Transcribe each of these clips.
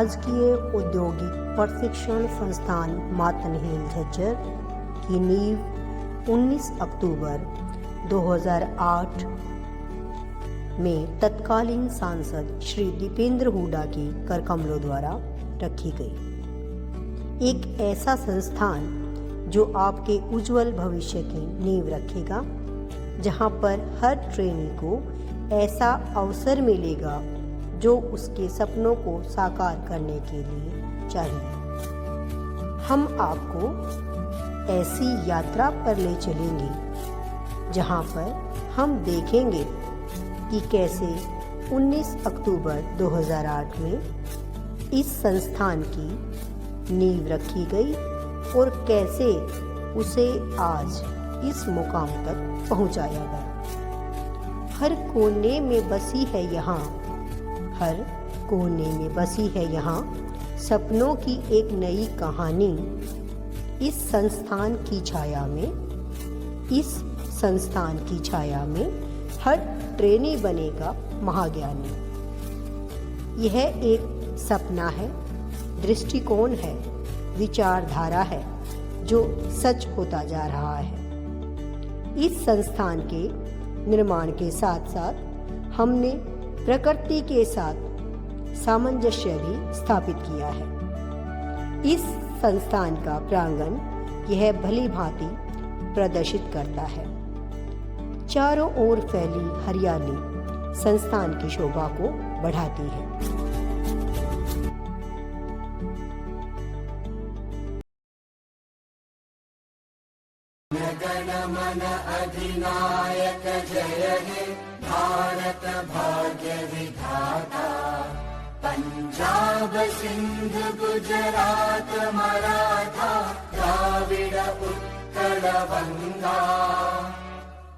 राजकीय औद्योगिक प्रशिक्षण संस्थान मातनहेल झज्जर की नींव 19 अक्टूबर 2008 में तत्कालीन सांसद श्री दीपेंद्र हुड्डा के करकमलों द्वारा रखी गई। एक ऐसा संस्थान जो आपके उज्जवल भविष्य की नींव रखेगा, जहां पर हर ट्रेनी को ऐसा अवसर मिलेगा जो उसके सपनों को साकार करने के लिए चाहिए। हम आपको ऐसी यात्रा पर ले चलेंगे जहां पर हम देखेंगे कि कैसे 19 अक्टूबर 2008 में इस संस्थान की नींव रखी गई और कैसे उसे आज इस मुकाम तक पहुंचाया गया। हर कोने में बसी है यहाँ सपनों की एक नई कहानी। इस संस्थान की छाया में हर ट्रेनी बनेगा महाज्ञानी। यह एक सपना है, दृष्टिकोण है, विचारधारा है जो सच होता जा रहा है। इस संस्थान के निर्माण के साथ साथ हमने प्रकृति के साथ सामंजस्य भी स्थापित किया है। इस संस्थान का प्रांगण यह भली भांति प्रदर्शित करता है। चारों ओर फैली हरियाली संस्थान की शोभा को बढ़ाती है। गणमन अधिनायक जय हे भारत भाग्य विधाता। पंजाब सिंध गुजरात मराठा द्राविड उत्कल बंगा।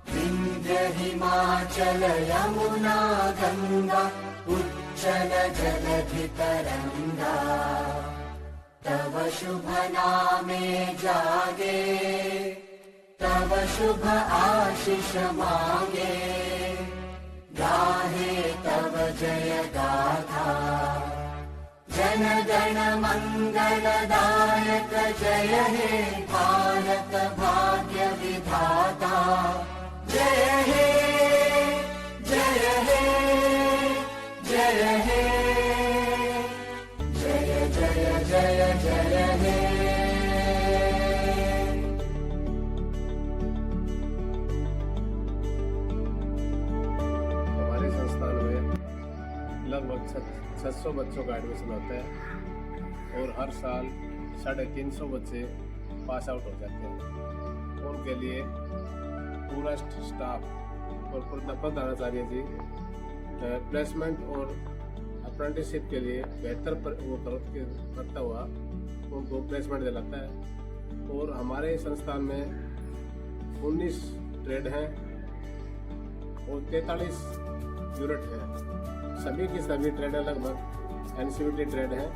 विंध्य हिमाचल यमुना गंगा उच्चल जलधि तरंगा। तव शुभ नामे जागे, तव शुभ आशीष मांगे। गाहे तव जय गाथा, जन गण मंगलदायक जय हे भारत भाग्य विधाता। जय हे जय हे जय हे जय जय जय जय हे। लगभग 600 बच्चों का एडमिशन होता है और हर साल 350 बच्चे पास आउट हो जाते हैं। उनके लिए पूरा स्टाफ और प्रधानाचार्य जी प्लेसमेंट और अप्रेंटिसशिप के लिए बेहतर वो करता हुआ उनको प्लेसमेंट दिलाता है। और हमारे संस्थान में 19 ट्रेड हैं और 43 यूनिट हैं। सभी की सभी ट्रेड लगभग एनसीवीटी ट्रेड है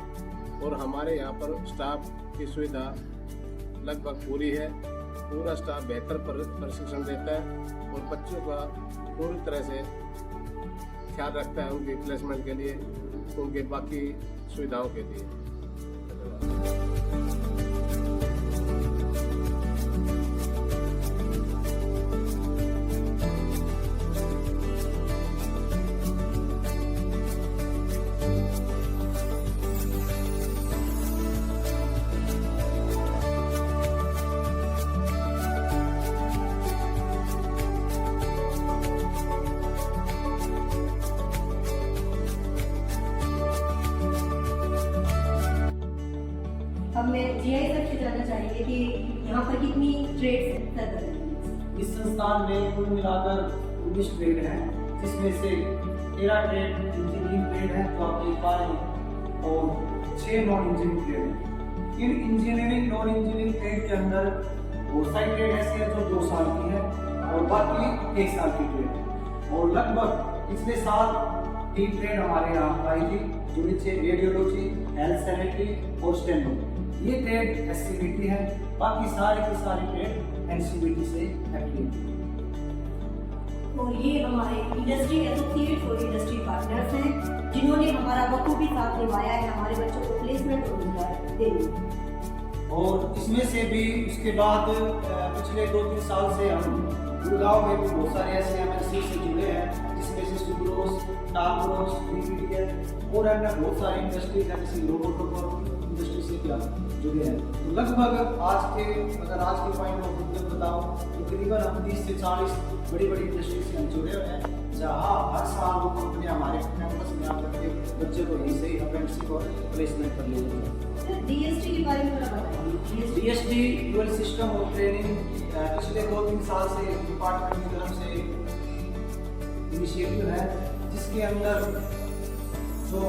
और हमारे यहाँ पर स्टाफ की सुविधा लगभग पूरी है। पूरा स्टाफ बेहतर प्रशिक्षण देता है और बच्चों का पूरी तरह से ख्याल रखता है उनकी प्लेसमेंट के लिए, उनके बाकी सुविधाओं के लिए। मैं जीआई सर से जानना चाहेंगे कि यहाँ पर कितनी ट्रेड्स हैं। इस संस्थान में कुल मिलाकर 19 ट्रेड हैं, जिसमें से 13 ट्रेड इंजीनियरिंग ट्रेड हैं जो आप देख पा रहे हैं और 6 नॉन इंजीनियरिंग ट्रेड हैं। इन इंजीनियरिंग नॉन इंजीनियरिंग ट्रेड के अंदर बहुत सारी ट्रेड ऐसी है जो 2 साल की है और बाकी 1 साल की ट्रेड। और लगभग पिछले साल 3 ट्रेड हमारे यहाँ आई थी, जो नीचे रेडियोलॉजी, हेल्थ सैनिटरी और स्टेनो। ये ट्रेड एससीबीटी है, बाकी सारी की सारी ट्रेड एनसीबीटी से एफिलिएटेड। और ये हमारे इंडस्ट्री एसोसिएट और इंडस्ट्री पार्टनर्स हैं जिन्होंने हमारा बखूबी साथ निभाया है हमारे बच्चों को प्लेसमेंट और रोजगार देने में। और इसमें से भी उसके बाद पिछले 2-3 साल से हम गुड़गांव में भी बहुत सारे ऐसे MNC से जुड़े हैं जिसमें से सुब्रोस, टार्कोस, BPDL और अन्य बहुत सारे इंडस्ट्रीज हैं जैसे रोबोट इंडस्ट्री से क्या जुड़े हैं। तो लगभग आज के पॉइंट में मुझे बताओ तकरीबन हम 30 से 40 बड़ी इंडस्ट्री से हम जुड़े हुए हैं जहाँ हर साल वो कंपनियाँ हमारे कैंपस में आकर के बच्चे को यहीं से ही अप्रेंटिसशिप और प्लेसमेंट कर लेते हैं। DST के बारे में थोड़ा बताइए। DST dual system of training पिछले 2-3 साल से डिपार्टमेंट की तरफ से इनिशिएटिव है जिसके अंदर जो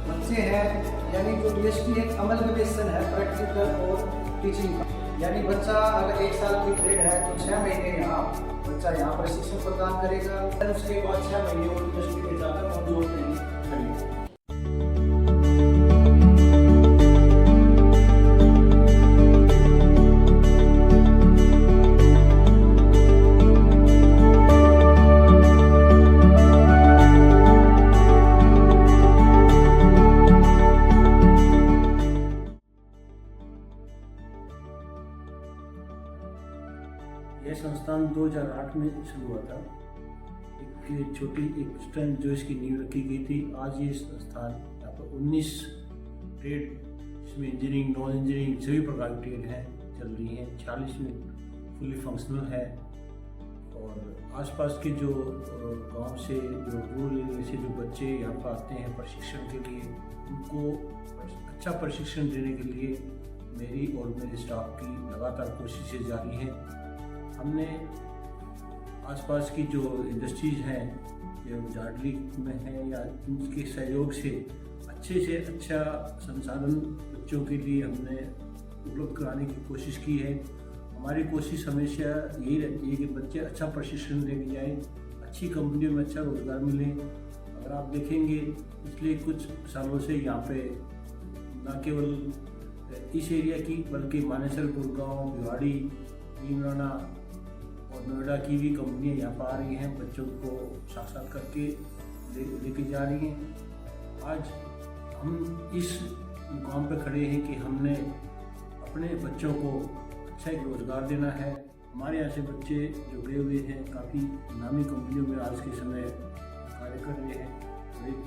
बच्चे हैं यानी जो DST एक अमलगेशन है प्रैक्टिकल और टीचिंग का, यानी बच्चा अगर 1 साल की ट्रेड है तो 6 महीने यहाँ बच्चा यहाँ प्रशिक्षण प्रदान करेगा और उसके बाद 6 महीने वो इंडस्ट्री में जाकर ऑन जोब ट्रेनिंग करेगा। यह संस्थान 2008 में शुरू हुआ था। एक छोटी एक स्ट्रेंथ जो इसकी नींव रखी गई थी। आज ये संस्थान यहाँ पर 19 ट्रेड इसमें इंजीनियरिंग, नॉन इंजीनियरिंग सभी प्रकार की ट्रेड हैं चल रही हैं। 40 में फुली फंक्शनल है और आसपास के जो गांव से जो रूरल एरिया से जो बच्चे यहाँ पर आते हैं प्रशिक्षण के लिए, उनको अच्छा प्रशिक्षण देने के लिए मेरी और मेरे स्टाफ की लगातार कोशिशें जारी हैं। हमने आसपास की जो इंडस्ट्रीज़ हैं जो जाडली में हैं या उनके सहयोग से अच्छा संसाधन बच्चों के लिए हमने उपलब्ध कराने की कोशिश की है। हमारी कोशिश हमेशा यही रहती है कि बच्चे अच्छा प्रशिक्षण लेके जाएं, अच्छी कंपनियों में अच्छा रोज़गार मिले। अगर आप देखेंगे पिछले कुछ सालों से यहाँ पे न केवल इस एरिया की बल्कि मानेसर, गुड़गांव, भिवाड़ी, भीमराना और नोएडा की भी कंपनियां यहाँ पर आ रही हैं, बच्चों को साक्षात करके लेके जा रही हैं। आज हम इस मुकाम पे खड़े हैं कि हमने अपने बच्चों को अच्छा एक रोज़गार देना है। हमारे यहाँ से बच्चे जो गए हुए हैं काफ़ी नामी कंपनियों में आज के समय कार्य कर रहे हैं और एक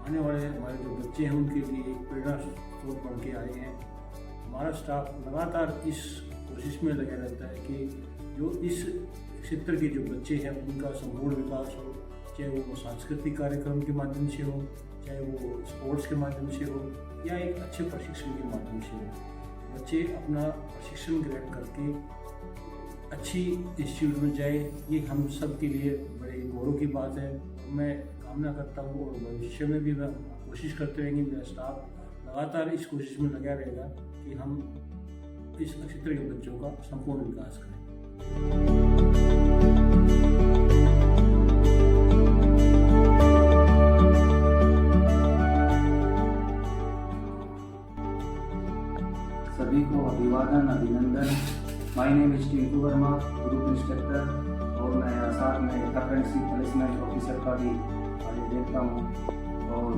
आने वाले हमारे जो बच्चे हैं उनके लिए एक प्रेरणा स्रोत बन के आए हैं। हमारा स्टाफ लगातार इस कोशिश में लगा रहता है कि जो इस क्षेत्र के जो बच्चे हैं उनका संपूर्ण विकास हो, चाहे वो सांस्कृतिक कार्यक्रम के माध्यम से हो, चाहे वो स्पोर्ट्स के माध्यम से हो या एक अच्छे प्रशिक्षण के माध्यम से हो। बच्चे अपना प्रशिक्षण ग्रहण करके अच्छी इंस्टीट्यूट में जाए, ये हम सब के लिए बड़े गौरव की बात है। मैं कामना करता हूँ और भविष्य में भी मैं कोशिश करते रहेंगे, मेरा स्टाफ लगातार इस कोशिश में लगा रहेगा कि हम इस क्षेत्र के बच्चों का संपूर्ण विकास करें। सभी को अभिवादन, अभिनंदन। My name is Tinku Verma, group instructor, और मैं साथ में अप्रेंटिसशिप प्लेसमेंट ऑफिसर का भी कार्य देखता हूँ। और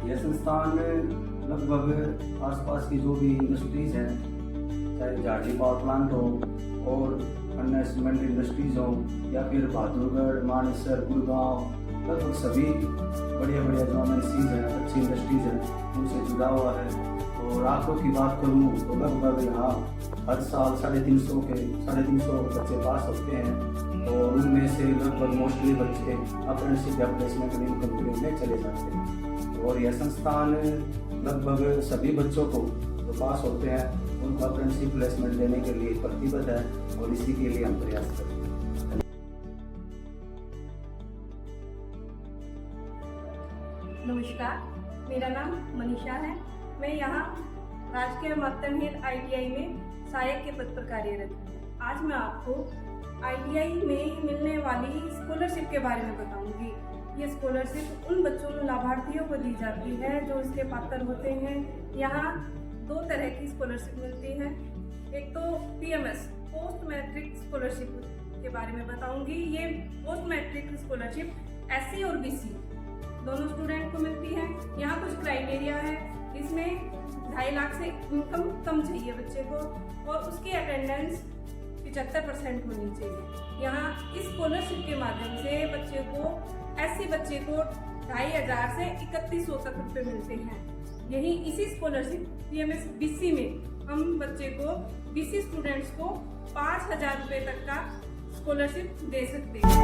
यह संस्थान लगभग आसपास की जो भी इंडस्ट्रीज़ हैं, चाहे जाटी पावर प्लांट हो और अन्य सीमेंट इंडस्ट्रीज हो या फिर बहादुरगढ़, मानेसर, गुड़गांव, लगभग सभी बढ़िया जो इंडस्ट्रीज हैं, अच्छी इंडस्ट्रीज हैं, उनसे जुड़ा हुआ है। और आंकड़ों की बात करूँ तो लगभग यहाँ हर साल 350 बच्चे पास होते हैं और उनमें से लगभग मोस्टली बच्चे अप्रेंटिसशिप या प्लेसमेंट इन कंपनी में चले जाते हैं। और यह संस्थान लगभग सभी बच्चों को जो पास होते हैं उनको अप्रेंटिसशिप प्लेसमेंट देने के लिए प्रतिबद्ध है और इसी के लिए हम प्रयास करते हैं। नमस्कार, मेरा नाम मनीषा है। मैं यहाँ राजकीय मातनहेल ITI में सहायक के पद पर कार्यरत हूँ। आज मैं आपको ITI में मिलने वाली स्कॉलरशिप के बारे में बताऊंगी। ये स्कॉलरशिप उन बच्चों लाभार्थियों को दी जाती है जो इसके पात्र होते हैं। यहाँ 2 तरह की स्कॉलरशिप मिलती है। एक तो PMS पोस्ट मैट्रिक स्कॉलरशिप के के बारे में बताऊंगी। ये पोस्ट मैट्रिक स्कॉलरशिप SC और BC दोनों स्टूडेंट को मिलती है। यहाँ कुछ क्राइटेरिया है, इसमें 2.5 लाख से इनकम कम चाहिए बच्चे को और उसकी अटेंडेंस 75% होनी चाहिए। यहाँ इस स्कॉलरशिप के माध्यम से बच्चे को SC बच्चे को 2,500 से 3,100 तक रुपये मिलते हैं। यही इसी स्कॉलरशिप PMS BC में हम बच्चे को BC स्टूडेंट्स को 5,000 रुपये तक का स्कॉलरशिप दे सकते हैं।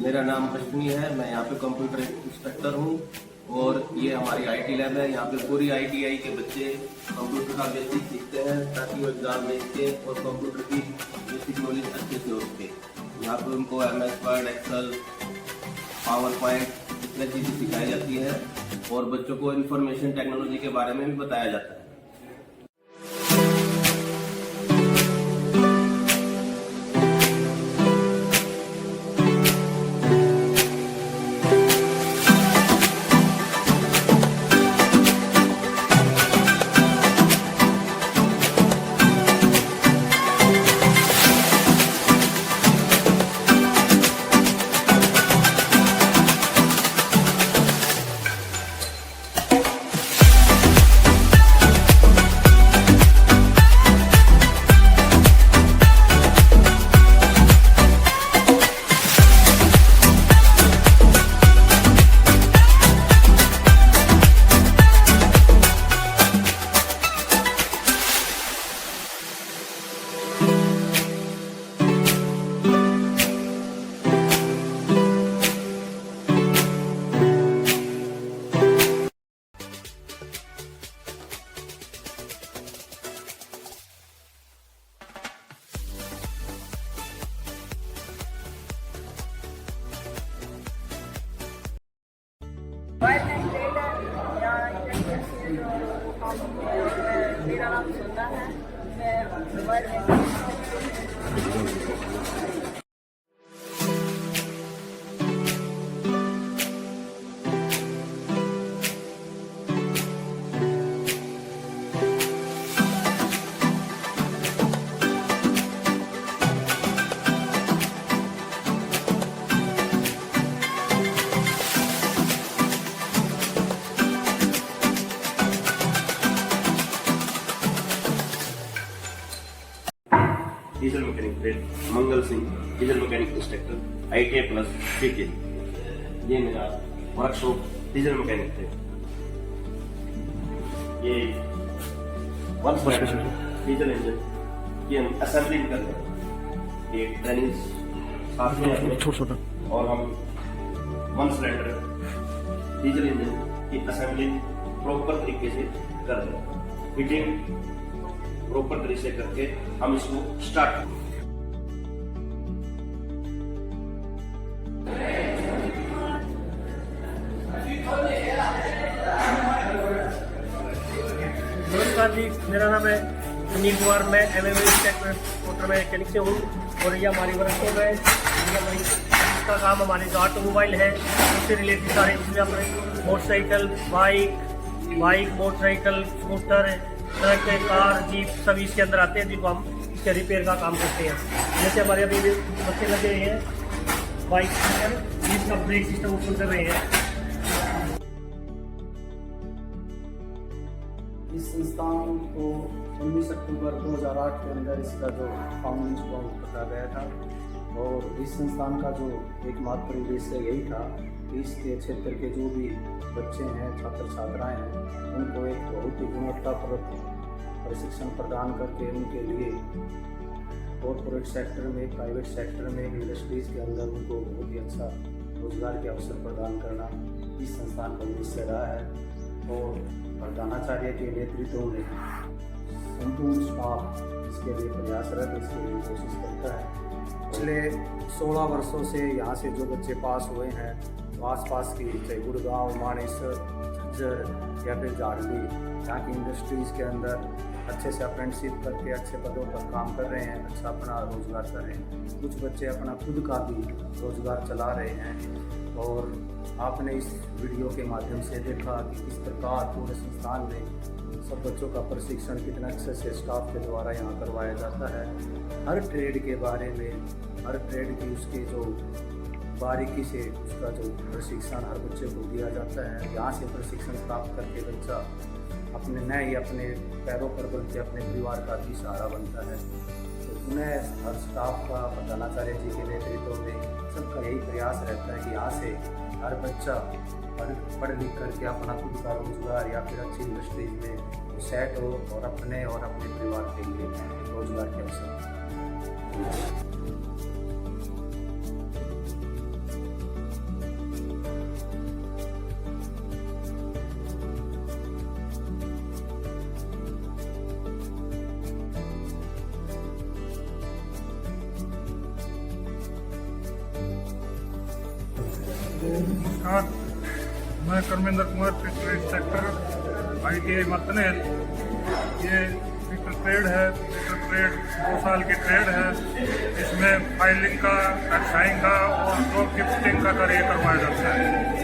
मेरा नाम अश्विनी है, मैं यहाँ पे कंप्यूटर इंस्ट्रक्टर हूँ और ये हमारी IT लैब है। यहाँ पे पूरी ITI के बच्चे कंप्यूटर का बेसिक सीखते हैं ताकि वो एग्जाम में सकें और कंप्यूटर की बेसिक नॉलेज अच्छे से हो सके। यहाँ पे उनको MS Word, Excel, PowerPoint इतनी चीज़ें सिखाई जाती है और बच्चों को इंफॉर्मेशन टेक्नोलॉजी के बारे में भी बताया जाता है। मेरा नाम सुनना है। Diesel mechanic trade Mangal Singh, diesel mechanic instructor ITI plus CK। ये मेरा वर्कशॉप डीजल मैकेनिक ट्रेड। ये डीजल इंजन की हम असेंबली करते हैं। ये ट्रेनिंग साथ में और हम 1 सिलेंडर डीजल इंजन की असेंबली प्रॉपर तरीके से कर रहे हैं। फिटिंग प्रॉपर तरीके से करके हम इसको स्टार्ट करें। नमस्कार जी, मेरा नाम है सुनील कुमार, मैं MMA मोटर मैकेनिक से हूँ और ये हमारी वर्कशॉप है। इसका काम हमारे जो ऑटोमोबाइल है उससे रिलेटेड सारे, इसमें हमारे motorcycle, bike, motorcycle, scooter, truck, car, jeep सभी इसके अंदर आते हैं, जिनको हम इसके रिपेयर का काम करते हैं। जैसे हमारे अभी बच्चे लगे हुए हैं बाइक पर, जिसका ब्रेक सिस्टम ओपन कर रहे हैं। इस संस्थान को 19 अक्टूबर 2008 के अंदर इसका जो फाउंडिंग स्टोन रखा गया था और इस संस्थान का जो एकमात्र उद्देश्य यही था कि इसके क्षेत्र के जो भी बच्चे हैं, छात्र छात्राएं हैं, उनको एक बहुत ही गुणवत्तापूर्ण प्रशिक्षण प्रदान करके उनके लिए कॉर्पोरेट सेक्टर में, प्राइवेट सेक्टर में, इंडस्ट्रीज़ के अंदर उनको बहुत ही अच्छा रोजगार के अवसर प्रदान करना इस संस्थान का उद्देश्य रहा है। और प्रधानाचार्य के नेतृत्व में संपूर्ण स्टाफ इसके लिए प्रयासरत, इसके लिए कोशिश करता है। पिछले 16 वर्षों से यहाँ से जो बच्चे पास हुए हैं, आसपास की चाहे गुड़गांव, मानेसर, झज्जर या फिर झारखंड, यहाँ की इंडस्ट्रीज़ के अंदर अच्छे से अप्रेंटिसशिप करके अच्छे पदों पर काम कर रहे हैं, अच्छा अपना रोजगार कर रहे हैं। कुछ बच्चे अपना खुद का भी रोजगार चला रहे हैं। और आपने इस वीडियो के माध्यम से देखा कि किस प्रकार पूरे संस्थान में सब बच्चों का प्रशिक्षण कितना अच्छे से स्टाफ के द्वारा यहाँ करवाया जाता है। हर ट्रेड के बारे में, हर ट्रेड की उसके जो बारीकी से उसका जो प्रशिक्षण हर बच्चे को दिया जाता है। यहाँ से प्रशिक्षण प्राप्त करके बच्चा अपने नए अपने पैरों पर बनते अपने परिवार का भी सहारा बनता है। तो उन्हें हर स्टाफ का, प्रधानाचार्य जी के नेतृत्व में सबका यही प्रयास रहता है कि यहाँ से हर बच्चा पढ़ लिख करके अपना खुद का रोजगार या फिर अच्छी इंडस्ट्रीज में सेट हो और अपने परिवार के लिए रोजगार के अवसर। नमस्कार, मैं कर्मेंद्र कुमार, ट्रेड सेक्टर ITI मतनेर। ये ट्रेड है, ट्रेड 2 साल की ट्रेड है। इसमें फाइलिंग का, एक्साइंग का और ड्रॉप गिफ्टिंग का कार्य करवाया जाता है।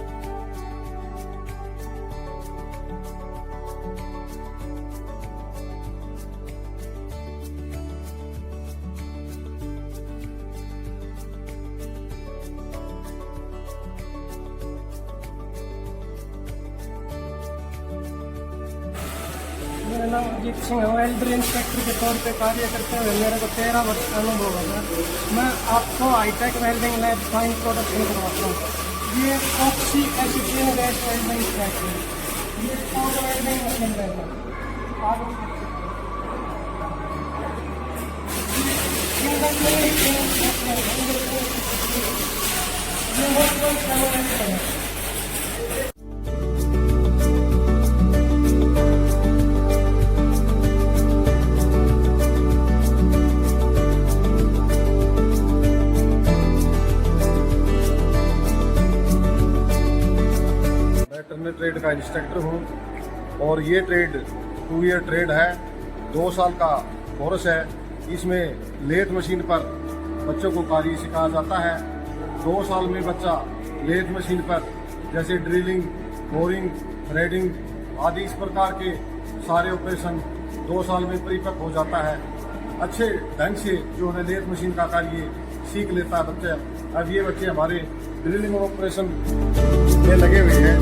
मेरा नाम अजीत सिंह है। वेल्डर इंस्पेक्टर के तौर पे कार्य करते हुए मेरे को 13 वर्ष का अनुभव है। मैं आपको hi tech welding lab fine production करवाता हूँ। ये oxy acetylene gas welding stack है। ये स्पॉट वेल्डिंग मशीन है। ट्रेड का इंस्ट्रक्टर हूँ और ये ट्रेड 2 ईयर ट्रेड है। 2 साल का कोर्स है। इसमें लेथ मशीन पर बच्चों को कार्य सिखाया जाता है। 2 साल में बच्चा लेथ मशीन पर जैसे ड्रिलिंग, बोरिंग, थ्रेडिंग आदि इस प्रकार के सारे ऑपरेशन 2 साल में परिपक्व हो जाता है। अच्छे ढंग से जो है लेथ मशीन का कार्य सीख लेता है बच्चा। अब ये बच्चे हमारे ड्रिलिंग ऑपरेशन में लगे हुए हैं।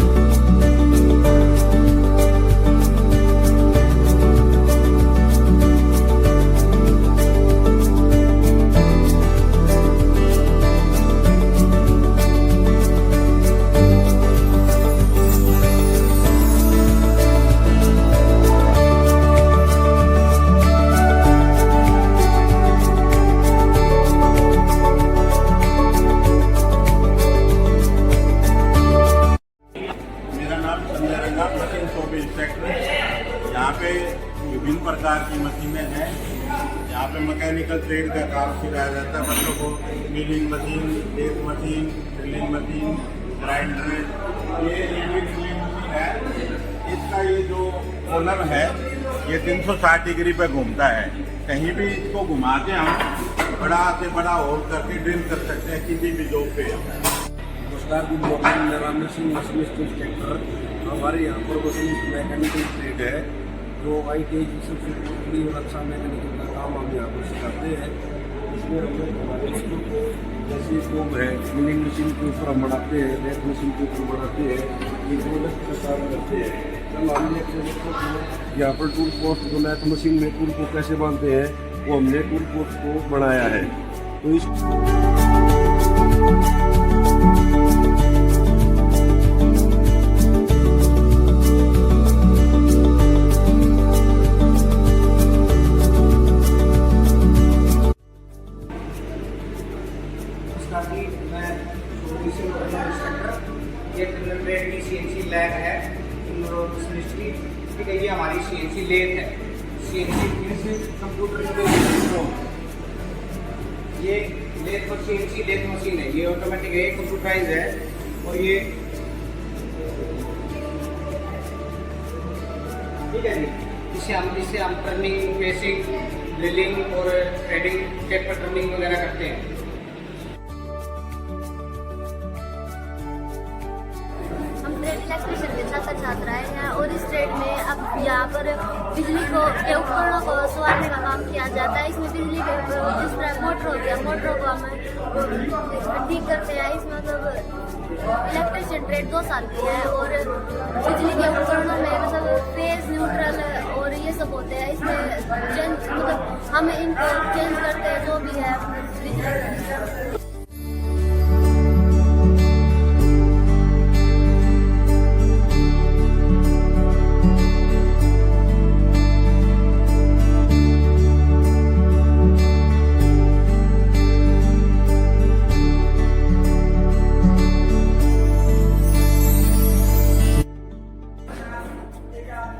यहाँ पे विभिन्न प्रकार की मशीनें हैं। यहाँ पे मैकेनिकल ट्रेड का काम सिखाया जाता है बच्चों को। Milling machine, lathe machine, drilling machine, grinder. ये लिक्विड ड्रिलिंग मशीन है। इसका ये जो ओनर है ये 360 डिग्री पे घूमता है। कहीं भी इसको घुमा के हम बड़ा से बड़ा होल करके ड्रिल कर सकते हैं किसी भी जॉब पे। नमस्कार, good morning. Naraman Singh machinist instructor. हमारे यहाँ पर मशीनिस्ट मैकेनिकल ट्रेड है जो ITI की सबसे बड़ी और अच्छा मैकेनिकल का काम हम यहाँ पर सिखाते हैं। इसमें हम लोग हमारे बच्चों को जैसे कोम है, मिलिंग मशीन के ऊपर हम बनाते हैं, लेथ मशीन के ऊपर बनाते हैं, ये प्रोडक्ट का काम करते हैं। कल हमने यहाँ पर टूल पोस्ट जो लेथ मशीन में टूल को कैसे बांधते हैं वो हमने टूल पोस्ट को बनाया है। तो इस ये ट्रेड की CNC लैब है मिनिस्ट्री। ठीक है, ये हमारी CNC लेथ है। CNC means computer system. ये लेथ और CNC लेथ मशीन है, ये ऑटोमेटिक है, कंप्यूटराइज है। और ये ठीक है जी, इससे हम टर्निंग, फेसिंग, ड्रिलिंग और थ्रेडिंग, टेपर टर्निंग वगैरह करते हैं। इलेक्ट्रिशियन के छात्र छात्राएं हैं और इस ट्रेड में अब यहाँ पर बिजली के उपकरणों को संवारने का काम किया जाता है। इसमें बिजली के जिस तरह मोटर होती है, मोटरों को हम ठीक करते हैं। इसमें मतलब इलेक्ट्रिशियन ट्रेड 2 साल की है और बिजली के उपकरणों में मतलब फेज, न्यूट्रल और ये सब होते हैं। इसमें चेंज मतलब हम इनको चेंज करते हैं जो भी है बिजली।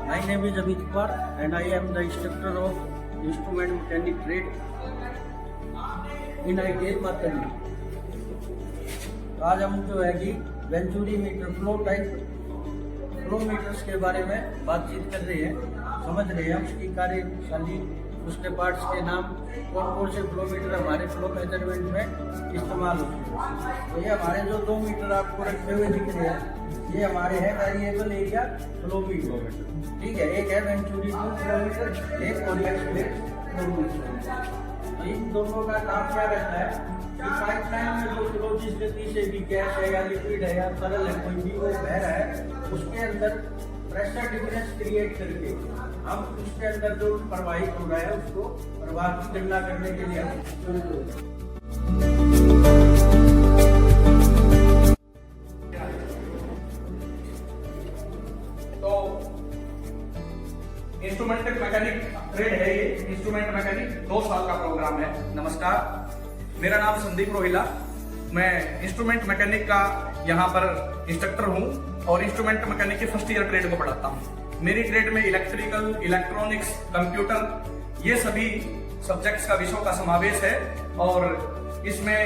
My name is Amit Kumar and I am the instructor of instrument mechanic trade in ITI Martani। आज हम जो है कि वेंचुरी मीटर फ्लो मीटर्स के बारे में बातचीत कर रहे हैं, समझ रहे हैं उसकी कार्यशैली, उसके पार्ट्स के नाम, कौन कौन से फ्लो मीटर हमारे फ्लो मेजरमेंट में इस्तेमाल होते हैं। तो ये हमारे जो 2 मीटर आपको रखे हुए दिख रहे हैं, ये हमारे है वेरिएबल एरिया फ्लो मीटर। ठीक है, एक है वेंचुरी 2 फ्लो मीटर, एक कोरियस फ्लो मीटर। तो इन दोनों का काम क्या रहता है कि पाइपलाइन में जो फ्लो जिस गति से भी गैस है या लिक्विड है या तरल है कोई भी वो बह रहा है, उसके अंदर प्रेशर डिफरेंस क्रिएट करके हम उसके अंदर जो प्रवाहित हो रहा है उसको प्रवाह की गणना करने के लिए हम इंस्ट्रूमेंट मैकेनिक ट्रेड है। ये इंस्ट्रूमेंट मैकेनिक 2 साल का प्रोग्राम है। नमस्कार, मेरा नाम संदीप रोहिला। मैं इंस्ट्रूमेंट मैकेनिक का यहाँ पर इंस्ट्रक्टर हूँ और इंस्ट्रूमेंट मैकेनिक के फर्स्ट ईयर ट्रेड को पढ़ाता हूँ। मेरी ट्रेड में इलेक्ट्रिकल, इलेक्ट्रॉनिक्स, कंप्यूटर ये सभी सब्जेक्ट्स का विषयों का समावेश है। और इसमें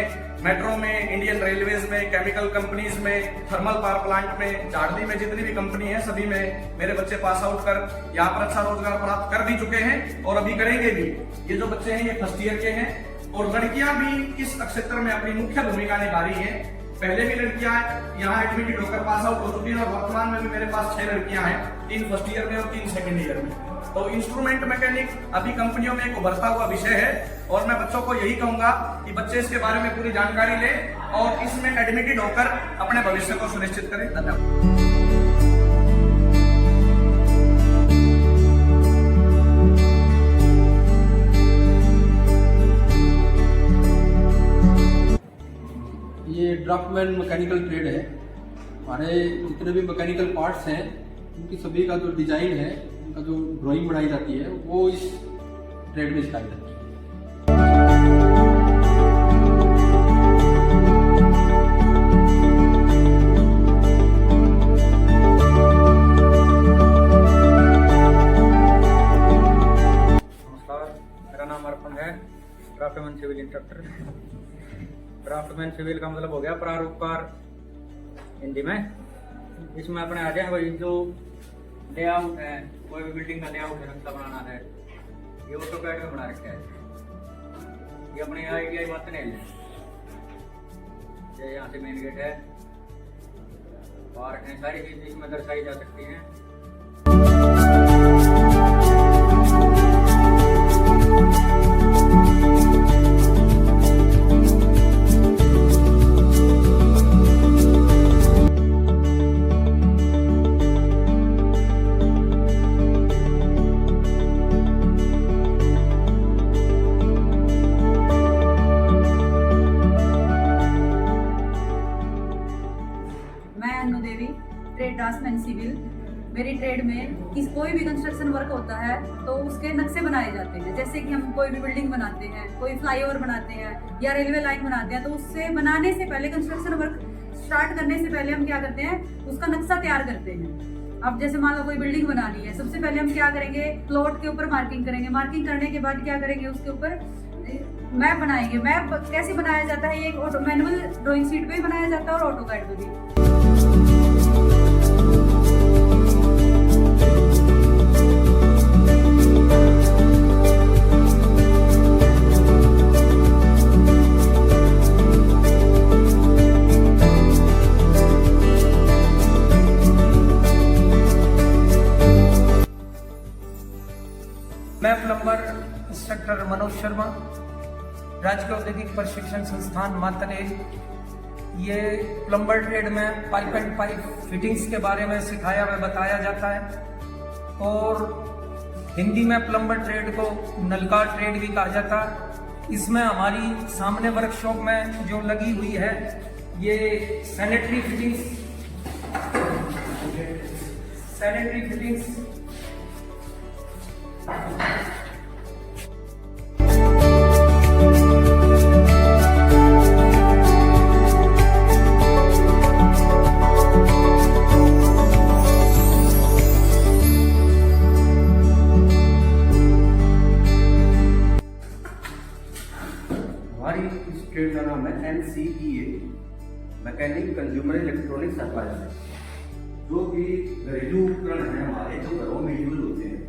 मेट्रो में, इंडियन रेलवेज में, केमिकल कंपनीज में, थर्मल पावर प्लांट में, झाड़ली में जितनी भी कंपनी है सभी में मेरे बच्चे पास आउट कर यहाँ पर अच्छा रोजगार प्राप्त कर भी चुके हैं और अभी करेंगे भी। ये जो बच्चे हैं ये फर्स्ट ईयर के हैं और लड़कियां भी इस क्षेत्र में अपनी मुख्य भूमिका निभा रही है। पहले भी लड़कियां यहाँ एडमिटेड होकर पास आउट हो चुकी हैं और वर्तमान में भी मेरे पास 6 लड़कियां हैं, 3 फर्स्ट ईयर में और 3 सेकेंड ईयर में। तो इंस्ट्रूमेंट मैकेनिक अभी कंपनियों में एक उभरता हुआ विषय है और मैं बच्चों को यही कहूंगा कि बच्चे इसके बारे में पूरी जानकारी लें और इसमें एडमिटेड होकर अपने भविष्य को सुनिश्चित करें। धन्यवाद। ये ड्राफ्टमैन मैकेनिकल ट्रेड है। हमारे जितने भी मैकेनिकल पार्ट्स हैं उनकी सभी का जो डिजाइन है, उनका जो ड्राइंग बनाई जाती है वो इस ट्रेड में सिखाई जाती है। नमस्कार, मेरा नाम अर्पण है, draftsman civil instructor. Draftsman civil का मतलब हो गया प्रारूपकार हिंदी में। इसमें अपने आ जाए वही जो लेआउट है, कोई भी बिल्डिंग का लेआउट है, नक्शा बनाना है, ये ऑटोकैड में बना रखा है। ये अपने ITI मातनेल है। ये यहाँ से मेन गेट है, पार्क है, सारी चीज़ इसमें दर्शाई जा सकती हैं। Trade draftsman civil. मेरी ट्रेड में कोई भी कंस्ट्रक्शन वर्क होता है तो उसके नक्शे बनाए जाते हैं। जैसे कि हम कोई भी बिल्डिंग बनाते हैं, कोई फ्लाईओवर बनाते हैं या रेलवे लाइन बनाते हैं, तो उससे बनाने से पहले, कंस्ट्रक्शन वर्क स्टार्ट करने से पहले हम क्या करते हैं, उसका नक्शा तैयार करते हैं। अब जैसे मान लो कोई बिल्डिंग बनानी है, सबसे पहले हम क्या करेंगे, प्लॉट के ऊपर मार्किंग करेंगे। मार्किंग करने के बाद क्या करेंगे, उसके ऊपर मैप बनाएंगे। मैप कैसे बनाया जाता है, ये एक मैनुअल ड्राइंग शीट पे भी बनाया जाता है और ऑटोकैड पे भी। मैं प्लम्बर इंस्ट्रक्टर मनोज शर्मा, राजकीय औद्योगिक प्रशिक्षण संस्थान मातनेल। ये प्लम्बर ट्रेड में पाइप एंड पाइप फिटिंग्स के बारे में सिखाया व बताया जाता है और हिंदी में प्लम्बर ट्रेड को नलका ट्रेड भी कहा जाता है। इसमें हमारी सामने वर्कशॉप में जो लगी हुई है, ये सैनिटरी फिटिंग्स हमारी इस ट्रेड का नाम है NCEA, mechanic consumer electronic supplier है। जो भी घरेलू उपकरण हैं हमारे, जो घरों में यूज होते हैं,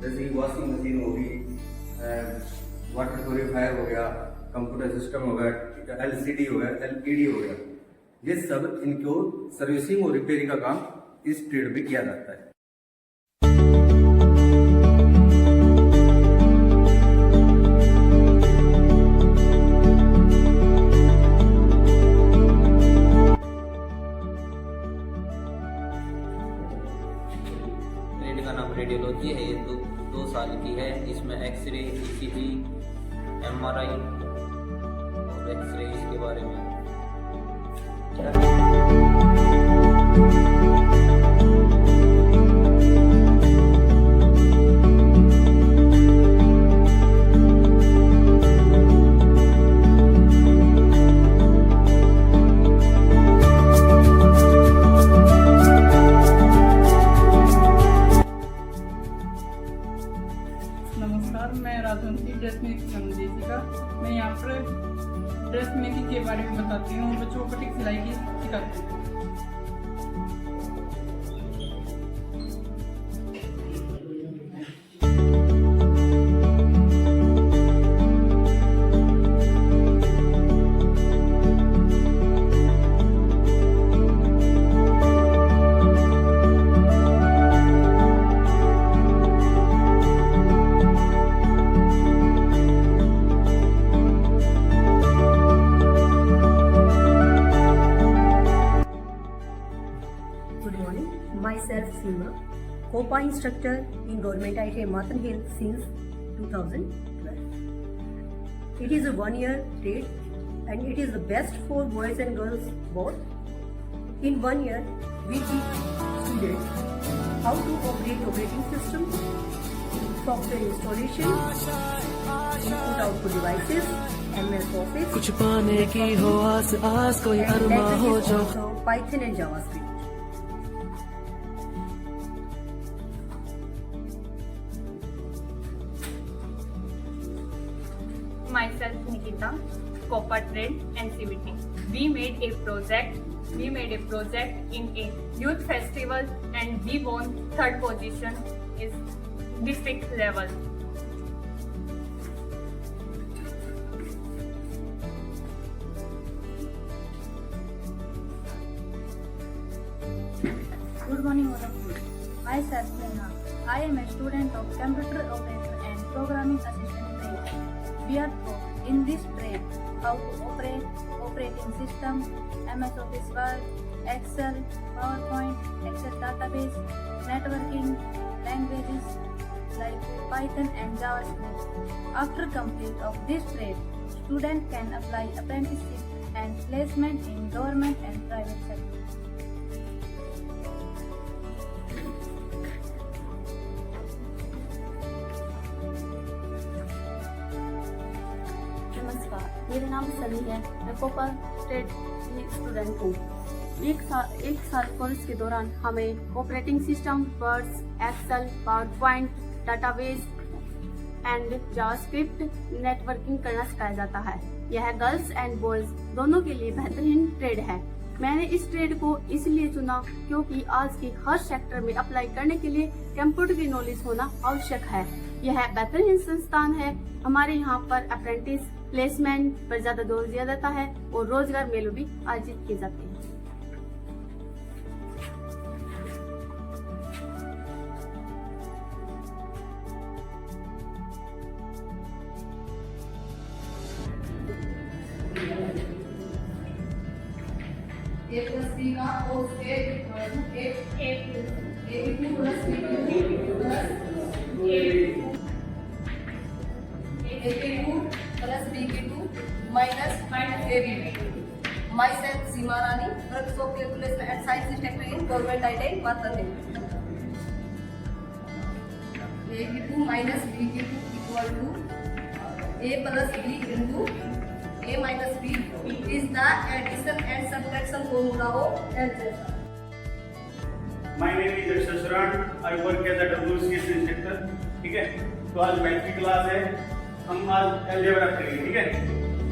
जैसे वॉशिंग मशीन होगी, वाटर प्योरीफायर हो गया, कंप्यूटर सिस्टम हो गया, LCD हो गया, LED हो गया, ये सब इनको सर्विसिंग और रिपेयरिंग का काम इस ट्रेड में किया जाता है। ट्रेड का नाम रेडियोलॉजी है। ये दो साल की है। इसमें एक्सरे, ECG, MRI और एक्सरे इसके बारे में। नमस्कार, मैं राजवंशी ड्रेस मेकिंग संदेशिका। मैं यहाँ पर ड्रेस मेकिंग के बारे में बताती हूँ, बच्चों को कटिंग सिलाई की सिखाती हूँ। Myself Seema, COPA instructor in Government ITI Martin Hill since 2012. It is a one-year trade and it is the best for boys and girls both. In 1 year, we teach students how to operate operating system, software installation, input-output devices, MS Office, कुछ पाने की हो आस आस, कोई अरमा हो जो, Python and JavaScript. Myself myself Nikita, Copper Trade NCVT. We made a project in a youth festival and we won 3rd position is district level. Good morning, all of you. Myself Neha. I am a student of Computer Operator and Programming Assistant trade. We are taught in this trade how to operate operating system, MS Office Word, Excel, PowerPoint, Excel database, networking, languages like Python and JavaScript. After complete of this trade, student can apply apprenticeship and placement in government and private sector. नमस्कार, मेरा नाम सनी है। मैं copper trade की student हूँ। एक साल course के दौरान हमें operating system, words, Excel, PowerPoint, database and JavaScript, networking करना सिखाया जाता है। यह गर्ल्स एंड बॉयज दोनों के लिए बेहतरीन ट्रेड है। मैंने इस ट्रेड को इसलिए चुना क्योंकि आज के हर सेक्टर में अप्लाई करने के लिए कंप्यूटर की नॉलेज होना आवश्यक है। यह बेहतरीन संस्थान है। हमारे यहाँ पर अप्रेंटिस प्लेसमेंट पर ज्यादा जोर दिया जाता है और रोजगार मेले भी आयोजित किए जाते हैं। A plus B का whole square A A2 plus B2 plus A2 plus B2 minus AB. Myself Seema Rani, works of calculation and science instructor in Government ITI Matharin. AB2 minus B2 equal to A plus B into A minus B is the addition and subtraction formula of algebra. My name is Akshay Sharan. I work as a WCS instructor. ठीक है, तो आज math की class है। हम आज algebra करेंगे, ठीक है,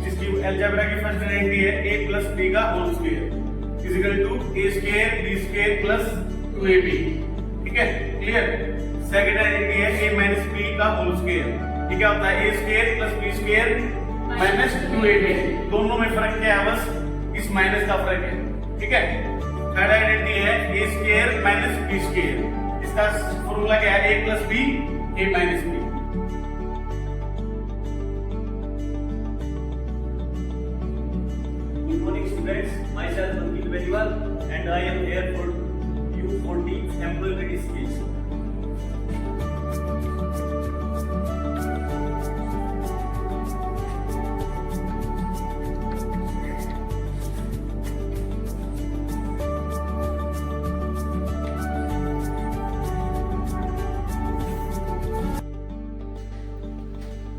जिसकी अलजेब्रा की फर्स्ट आइडेंटिटी है a plus b का whole square equal to a square b square plus 2ab। ठीक है, क्लियर। सेकंड आइडेंटिटी है a minus b का होल स्क्वायर। ठीक है, होता है a square plus b square minus 2ab। दोनों में फर्क क्या है? बस इस माइनस का फर्क है। ठीक है, थर्ड आइडेंटिटी है a square minus b square. इसका फॉर्मूला क्या है? a plus b a minus b। Good morning, students. Myself Ankit Beniwal, and I am here for you for the employability skills.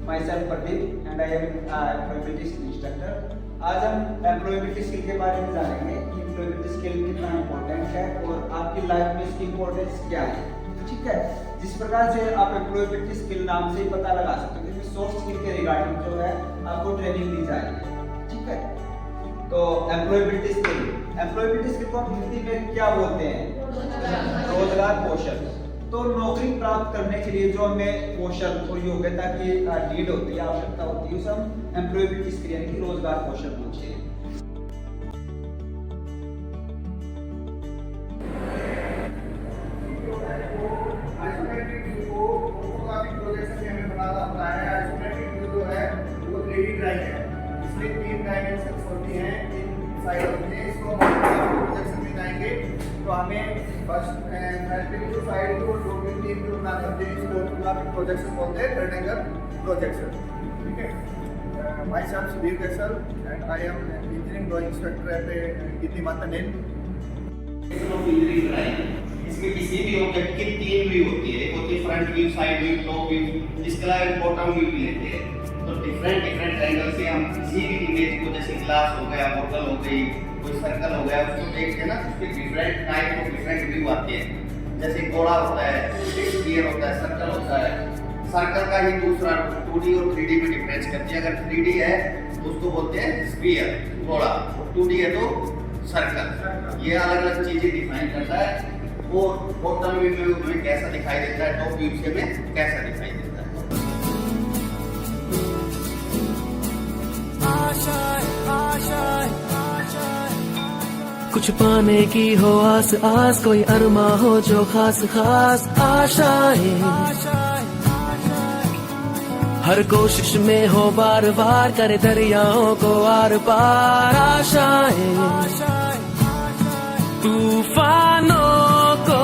Myself Pradeep and I am employability instructor. आज हम employability skill के बारे में जानेंगे कि employability skill कितना important है और आपकी लाइफ में इसकी इम्पोर्टेंस क्या है। ठीक है, जिस प्रकार से आप एम्प्लॉयबिलिटी स्किल नाम से ही पता लगा सकते हैं कि सॉफ्ट स्किल के रिगार्डिंग जो है आपको ट्रेनिंग दी जाएगी। ठीक है, तो एम्प्लॉयबिलिटी स्किल को हम हिंदी में क्या बोलते हैं? रोजगार कौशल। तो नौकरी प्राप्त करने के लिए जो हमें कौशल और योग्यता की नीड होती है, आवश्यकता होती है, उसे हम एम्प्लॉयबिलिटी स्किल यानी कि रोजगार कौशल बोलते हैं। इसमें 3 डायमेंशंस होती हैं, 3 साइड होती हैं। इसको प्रोजेक्शन में जाएंगे तो हमें फर्स्ट साइड को 2 3 बना करते हैं। इसको प्रोजेक्शन बोलते हैं, थर्ड एंगल प्रोजेक्शन। ठीक है, myself Sudhir Kaisal and I am engineering drawing instructor at Kirti मातनेल। इसमें किसी भी ऑब्जेक्ट की 3 व्यू होती है। एक होती है front view, side view, top view, इसके अलावा बॉटम व्यू भी लेते हैं। तो डिफरेंट एंगल से हम किसी भी इमेज को, जैसे ग्लास हो गया, बोतल हो गई, कोई सर्कल हो गया, उसको देखते हैं ना, उसके डिफरेंट टाइप और डिफरेंट व्यू आते हैं। जैसे गोला होता है, स्फीयर होता है, सर्कल होता है, सर्कल का ही दूसरा 2D और 3D में डिफरेंस करती है। अगर 3D है तो उसको बोलते हैं स्फीयर थोड़ा, और 2D है तो सर्कल। ये अलग अलग चीजें डिफाइन करता है। और बॉटम व्यू में कैसा दिखाई देता है, टॉप व्यू से में कैसा दिखाई देता है। कुछ पाने की हो आस आस, कोई अरमा हो जो खास खास आशाएं, हर कोशिश में हो बार बार, करे दरियाओं को आर पार आशाएं, तूफानों को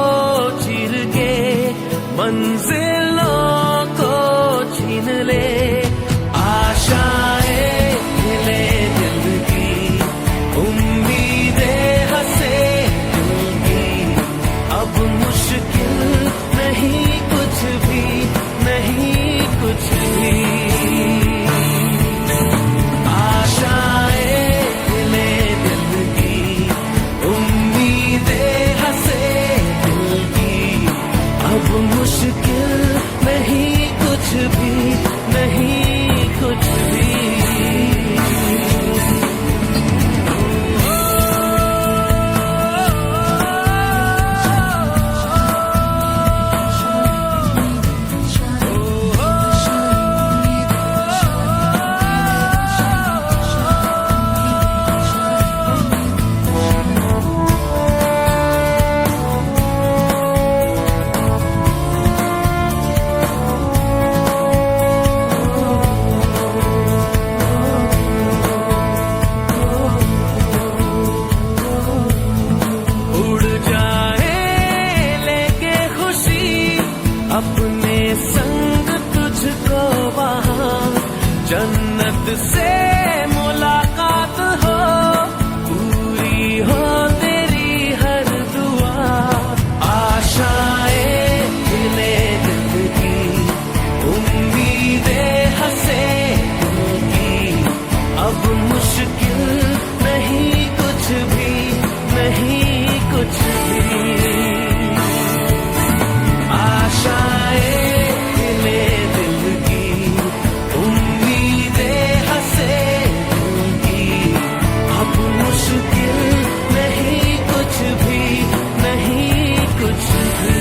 चीर के मंजिलों को छीन ले, आशाएं हिले दिल की, उम्मीदें हंसे दिल की, अब मुश्किल नहीं कुछ भी, नहीं कुछ भी, आशाएं हिले दिल की, उम्मीदें हंसे दिल की, अब मुश्किल नहीं कुछ भी, नहीं कुछ भी। अपने संग तुझको वहाँ जन्नत से मुलाकात हो, पूरी हो तेरी हर दुआ, आशाएं हिले दिल की, उम्मीदें हंसे दिल की, अब मुश्किल नहीं कुछ भी, नहीं कुछ भी, आशाएं हिले दिल की, उम्मीदें हंसे दिल की, अब मुश्किल नहीं कुछ भी, नहीं कुछ भी।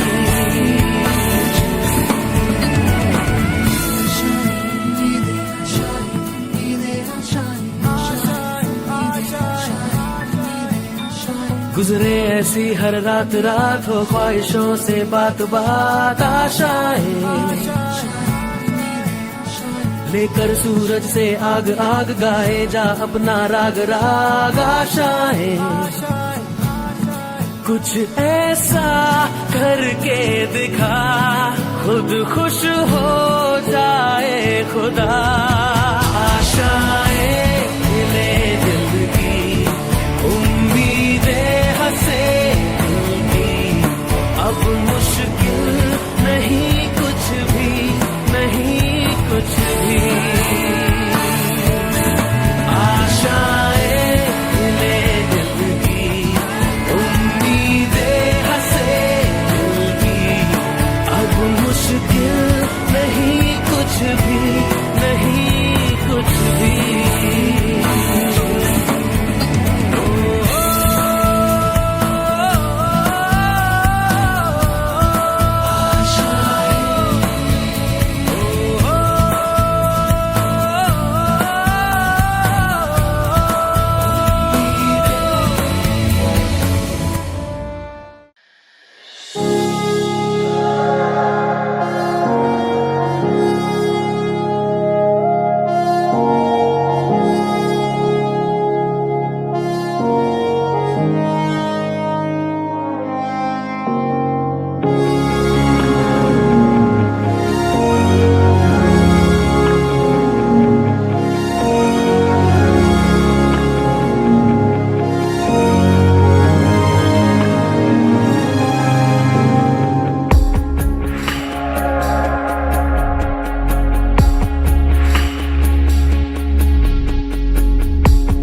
गुजरे ऐसी हर रात रात, हो ख्वाहिशों से बात बात, आशाएं लेकर सूरज से आग आग, गाए जा अपना राग राग, आशाएं कुछ ऐसा करके दिखा, खुद खुश हो जाए खुदा, आशाएं हिले दिल की, उम्मीदें हंसे दिल की, अब मुश्किल नहीं कुछ भी, नहीं कुछ भी, आशाएं हिले दिल की, उम्मीदें हंसे दिल की, अब मुश्किल नहीं कुछ भी, नहीं कुछ भी।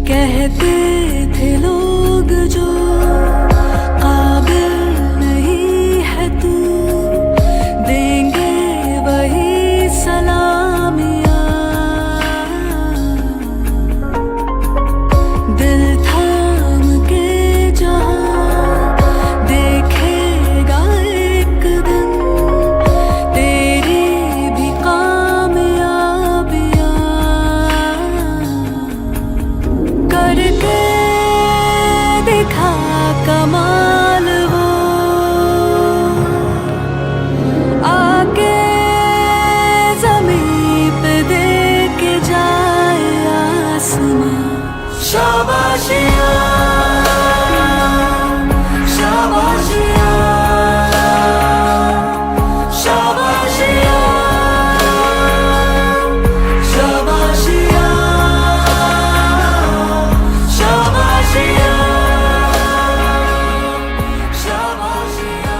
कहते थे लोग जो काबिल नहीं है तू, देंगे वही शाबाशिया शाबाशिया शाबाशिया शाबाशिया शाबाशिया शाबाशिया।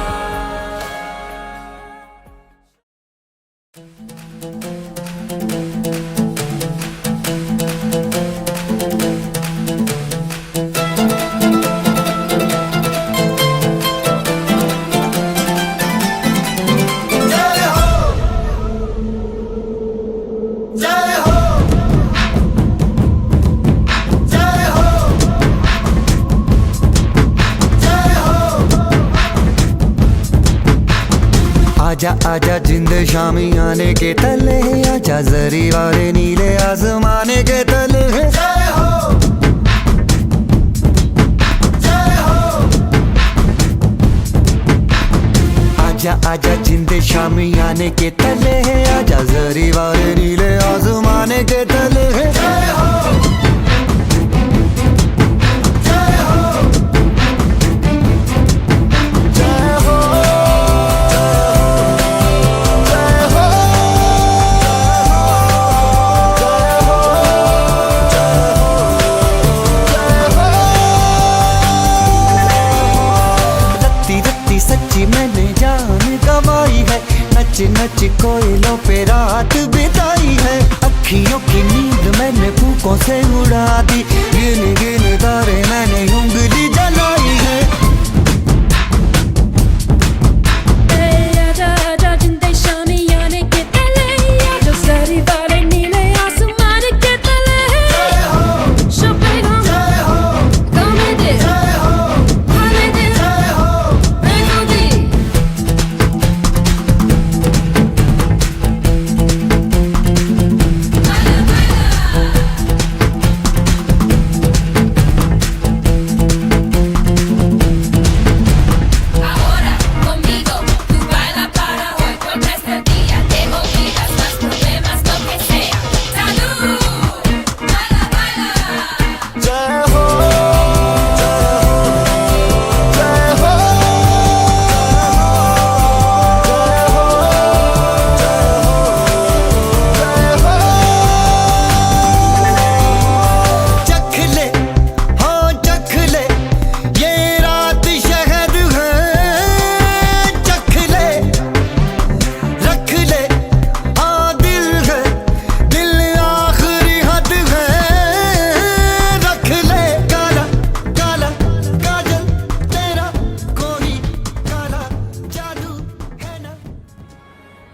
आजा आजा जिंद शामी आने के तले, आजा जरी वाले नीले आसमाने के तले। जय हो जय हो। आजा आजा जिंद शामी आने के तले, आजा जरी वाले नीले आसमाने के तले। जय हो सच्ची मैंने जान गवाई है, नच नच कोयलों पे रात बिताई है। अखियों की नींद मैंने फूकों से उड़ा दी, गिन गिन तारे मैंने उंगली जलाई है। आजा आजा जिंदे शामी आने के तले, आजा सारी वाले नीले आसमान के तले। जय हो शोपेगा जय हो गाने दे जय हो हाले दे जय हो मेलोडी।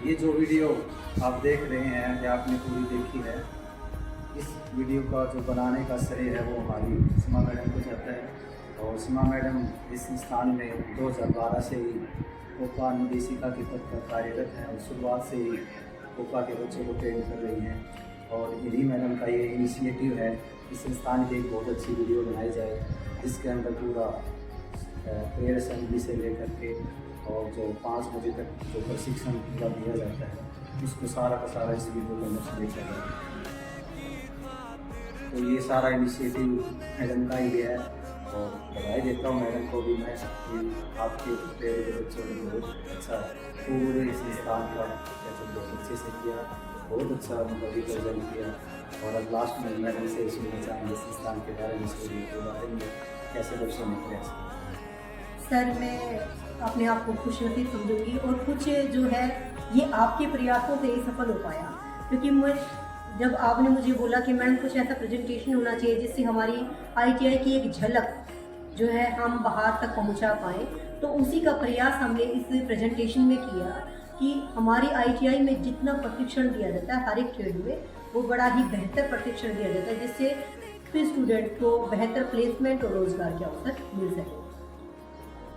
ये जो वीडियो आप देख रहे हैं या आपने पूरी देखी है, इस वीडियो का जो बनाने का श्रेय है वो हमारी सीमा मैडम को जाता है। और सीमा मैडम इस संस्थान में 2012 से ही कोपा निदेशिका के पद पर कार्यरत हैं और शुरुआत से ही कोपा के बच्चों को ट्रेन कर रही हैं। और इन्हीं मैडम का ये इनिशिएटिव है कि संस्थान की एक बहुत अच्छी वीडियो बनाई जाए, जिसके अंदर पूरा प्रेयर असेंबली से लेकर के और जो 5 बजे तक जो प्रशिक्षण पूरा दिया जाता है, उसको सारा का सारा इस वीडियो के अंदर से देखा जाए। तो ये सारा इनिशिएटिव मैडम का ही है और बधाई देता हूँ मैडम को भी मैं कि आपके प्रेरित बच्चों ने बहुत अच्छा पूरे संस्थान का बहुत अच्छे से किया, बहुत अच्छा मतलब रिप्रेजेंट किया। और अब लास्ट में मैडम से सुनना चाहेंगे संस्थान के बारे में, के बारे में कैसे बच्चों ने किया। सर मैं अपने आप को खुश नसीब समझूंगी और कुछ जो है ये आपके प्रयासों से ही सफल हो पाया, क्योंकि मैं जब आपने मुझे बोला कि मैडम कुछ ऐसा प्रेजेंटेशन होना चाहिए जिससे हमारी ITI की एक झलक जो है हम बाहर तक पहुंचा पाएँ, तो उसी का प्रयास हमने इस प्रेजेंटेशन में किया कि हमारी ITI में जितना प्रशिक्षण दिया जाता है हर एक ट्रेड में, वो बड़ा ही बेहतर प्रशिक्षण दिया जाता है, जिससे फिर स्टूडेंट को बेहतर प्लेसमेंट और रोजगार के अवसर मिल सके।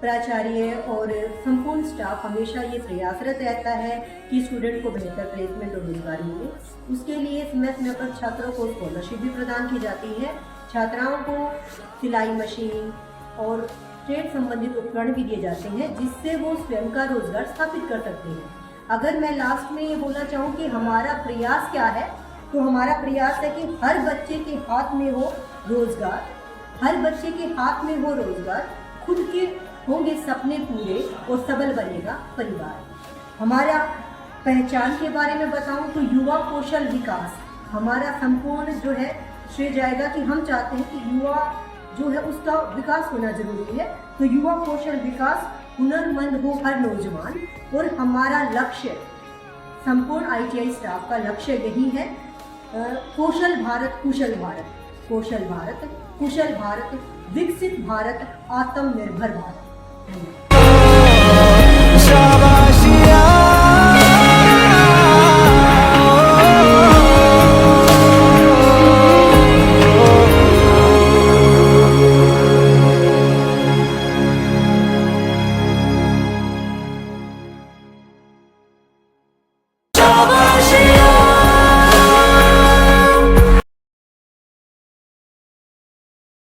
प्राचार्य और संपूर्ण स्टाफ हमेशा ये प्रयासरत रहता है कि स्टूडेंट को बेहतर प्लेसमेंट और रोजगार मिले। उसके लिए समय समय पर छात्रों को स्कॉलरशिप भी प्रदान की जाती है। छात्राओं को सिलाई मशीन और ट्रेड संबंधित उपकरण भी दिए जाते हैं, जिससे वो स्वयं का रोजगार स्थापित कर सकते हैं। अगर मैं लास्ट में ये बोलना चाहूँ कि हमारा प्रयास क्या है, तो हमारा प्रयास है कि हर बच्चे के हाथ में हो रोजगार, हर बच्चे के हाथ में हो रोजगार, खुद के होंगे सपने पूरे और सबल बनेगा परिवार। हमारा पहचान के बारे में बताऊं तो युवा कौशल विकास हमारा संपूर्ण जो है श्रेय जाएगा कि हम चाहते हैं कि युवा जो है उसका विकास होना जरूरी है। तो युवा कौशल विकास, हुनरमंद हो हर नौजवान, और हमारा लक्ष्य संपूर्ण ITI स्टाफ का लक्ष्य यही है, कौशल भारत कुशल भारत, कौशल भारत कुशल भारत, विकसित भारत, आत्मनिर्भर भारत।